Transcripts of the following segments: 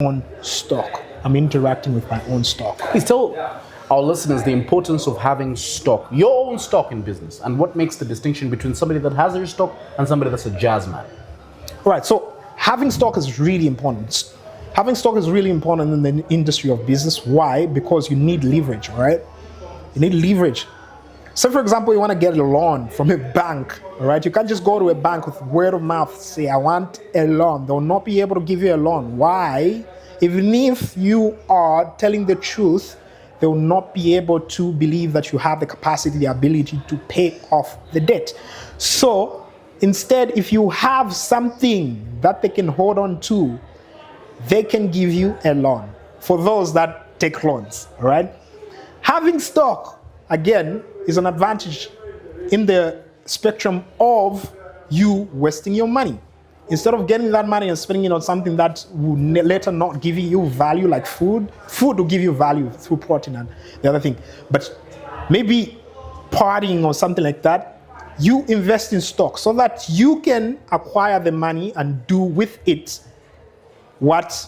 own stock. I'm interacting with my own stock. Please tell our listeners the importance of having stock, your own stock in business, and what makes the distinction between somebody that has their stock and somebody that's a jazz man. All right, so having stock is really important. Having stock is really important in the industry of business. Why? Because you need leverage, all right? You need leverage. So, for example, you want to get a loan from a bank, all right? You can't just go to a bank with word of mouth, say, I want a loan. They'll not be able to give you a loan. Why? Even if you are telling the truth, they will not be able to believe that you have the capacity, the ability to pay off the debt. So, instead, if you have something that they can hold on to, they can give you a loan for those that take loans, all right? Having stock, again, is an advantage in the spectrum of you wasting your money. Instead of getting that money and spending it on something that will later not give you value, like food will give you value through protein and the other thing. But maybe partying or something like that, you invest in stock so that you can acquire the money and do with it what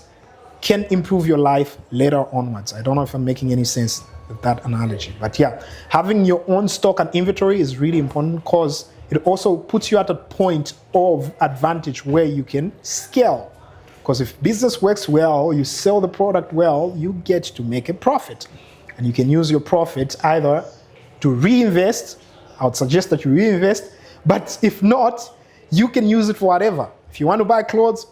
can improve your life later onwards. I don't know if I'm making any sense with that analogy. But yeah, having your own stock and inventory is really important because it also puts you at a point of advantage where you can scale. Because if business works well, you sell the product well, you get to make a profit. And you can use your profit either to reinvest. I would suggest that you reinvest. But if not, you can use it for whatever. If you want to buy clothes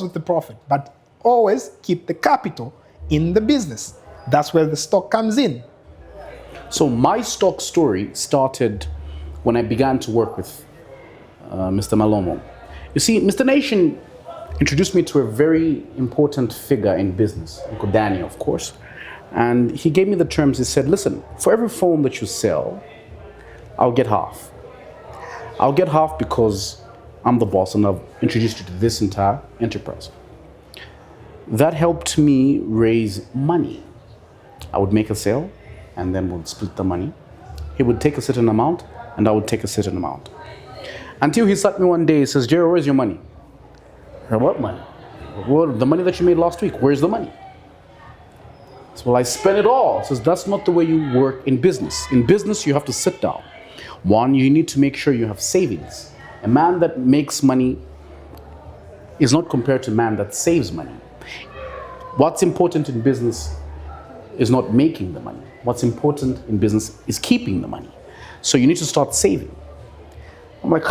with the profit. But always keep the capital in the business. That's where the stock comes in. So my stock story started when I began to work with Mr. Malomo. You see, Mr. Nation introduced me to a very important figure in business, Uncle Danny, of course. And he gave me the terms. He said, listen, for every phone that you sell, I'll get half. I'll get half because I'm the boss and I've introduced you to this entire enterprise. That helped me raise money. I would make a sale and then we'd split the money. He would take a certain amount and I would take a certain amount. Until he sat me one day, he says, Jerry, where's your money? I said, what money? Well, the money that you made last week, where's the money? I said, well, I spent it all. He says, that's not the way you work in business. In business, you have to sit down. One, you need to make sure you have savings. A man that makes money is not compared to a man that saves money. What's important in business is not making the money. What's important in business is keeping the money. So you need to start saving. I'm like,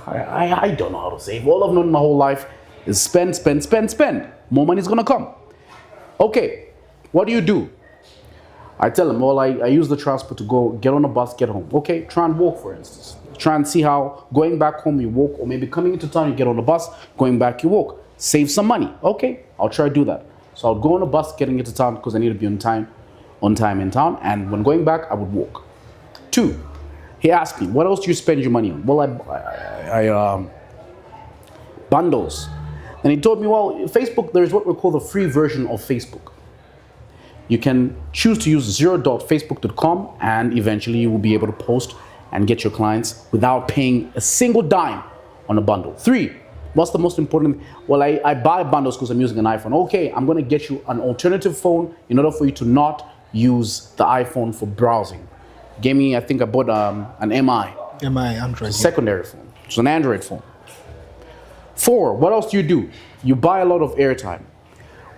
I don't know how to save. All I've known my whole life is spend, spend, spend, spend. More money is gonna come. Okay, what do? I tell him, well, I use the transport to go get on a bus, get home. Okay, try and walk, for instance. Try and see how going back home you walk, or maybe coming into town you get on a bus, going back you walk. Save some money. Okay, I'll try to do that. So I'll go on a bus getting into town because I need to be on time in town. And when going back, I would walk. 2, he asked me, what else do you spend your money on? Well, I bundles. And he told me, well, Facebook, there's what we call the free version of Facebook. You can choose to use 0.facebook.com and eventually you will be able to post and get your clients without paying a single dime on a bundle. 3, what's the most important? Well, I buy bundles because I'm using an iPhone. Okay, I'm gonna get you an alternative phone in order for you to not use the iPhone for browsing. Gave me, I think I bought an MI. MI, Android. Secondary phone. It's an Android phone. 4, what else do? You buy a lot of airtime.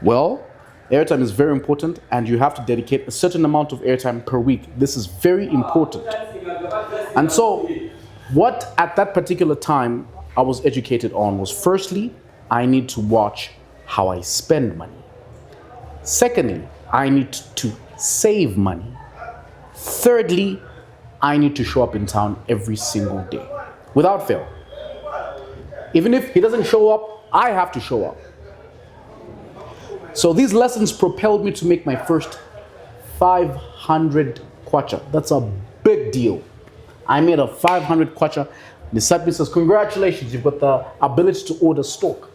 Well, airtime is very important and you have to dedicate a certain amount of airtime per week. This is very important. And so, what at that particular time I was educated on was, firstly, I need to watch how I spend money. Secondly, I need to save money. Thirdly, I need to show up in town every single day, without fail. Even if he doesn't show up, I have to show up. So these lessons propelled me to make my first 500 kwacha. That's a big deal. I made a 500 kwacha. The Satmi says, congratulations, you've got the ability to order stock.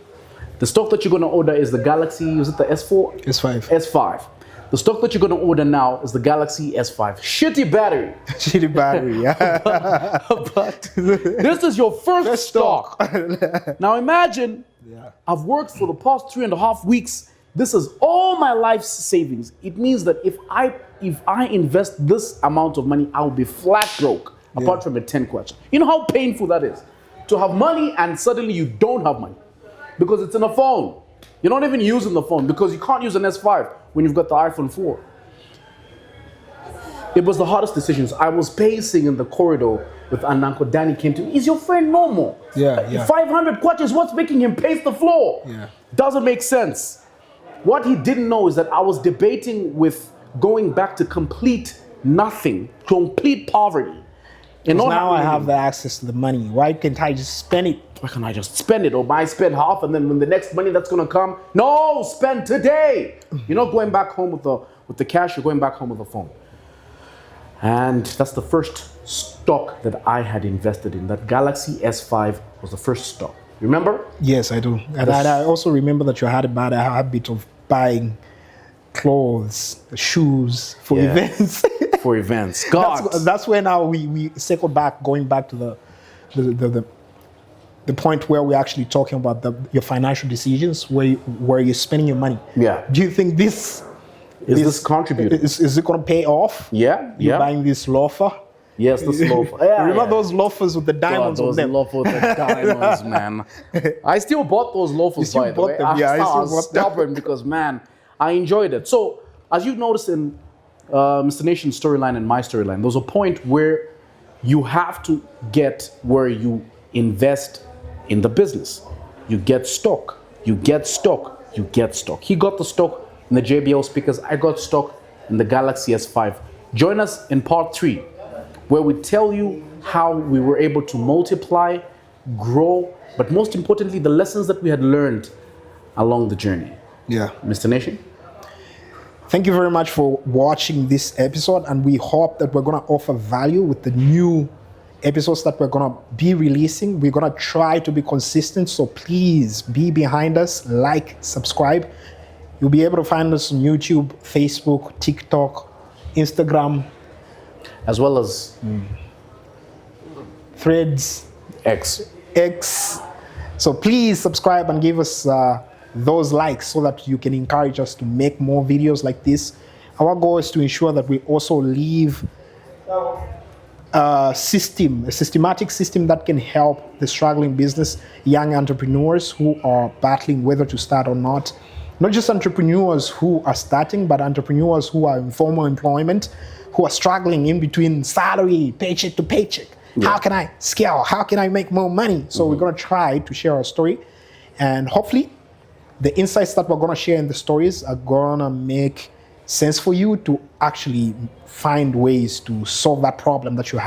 The stock that you're going to order is the Galaxy, is it the S4? S5. S5. The stock that you're going to order now is the Galaxy S5. Shitty battery. Shitty battery, yeah. but this is your first stock. Now imagine, I've worked for the past 3.5 weeks this is all my life's savings. It means that if I invest this amount of money, I'll be flat broke, apart from a 10 kwacha. You know how painful that is? To have money and suddenly you don't have money because it's in a phone. You're not even using the phone because you can't use an S5 when you've got the iPhone 4. It was the hardest decisions. I was pacing in the corridor with Ananko. Danny came to me. Is your friend normal? Yeah. 500 kwachas, what's making him pace the floor? Yeah. Doesn't make sense. What he didn't know is that I was debating with going back to complete nothing, complete poverty. And Now I have the access to the money. Why can't I just spend it? Why can't I just spend it? Or I spend half, and then when the next money that's gonna come, no, spend today. You're not going back home with the cash. You're going back home with the phone. And that's the first stock that I had invested in. That Galaxy S5 was the first stock. Remember? Yes, I do. And I also remember that you had a bad habit of buying clothes, shoes for events. For events. God. That's where now we circle back, going back to the point where we're actually talking about your financial decisions, where you're spending your money. Yeah. Do you think this is contributing? Is it going to pay off? Yeah. You're buying this loafer. Yes, this loafer. Yeah, Remember those loafers with the diamonds on them? Those loafers with the diamonds, man. I still bought those loafers, by the way. I was stubborn because, man, I enjoyed it. So, as you noticed in Mr. Nation's storyline and my storyline, there's a point where you have to get where you invest in the business. You get stock. You get stock. You get stock. He got the stock in the JBL speakers. I got stock in the Galaxy S5. Join us in part 3, where we tell you how we were able to multiply, grow, but most importantly, the lessons that we had learned along the journey. Yeah. Mr. Nation? Thank you very much for watching this episode, and we hope that we're going to offer value with the new episodes that we're going to be releasing. We're going to try to be consistent, so please be behind us, like, subscribe. You'll be able to find us on YouTube, Facebook, TikTok, Instagram, as well as Threads, X. So please subscribe and give us those likes so that you can encourage us to make more videos like this. Our goal is to ensure that we also leave a systematic system that can help the struggling business, young entrepreneurs who are battling whether to start or not. Not just entrepreneurs who are starting, but entrepreneurs who are in formal employment, who are struggling in between salary, paycheck to paycheck. Yeah. How can I scale? How can I make more money? So we're going to try to share our story, and hopefully the insights that we're going to share in the stories are going to make sense for you to actually find ways to solve that problem that you have.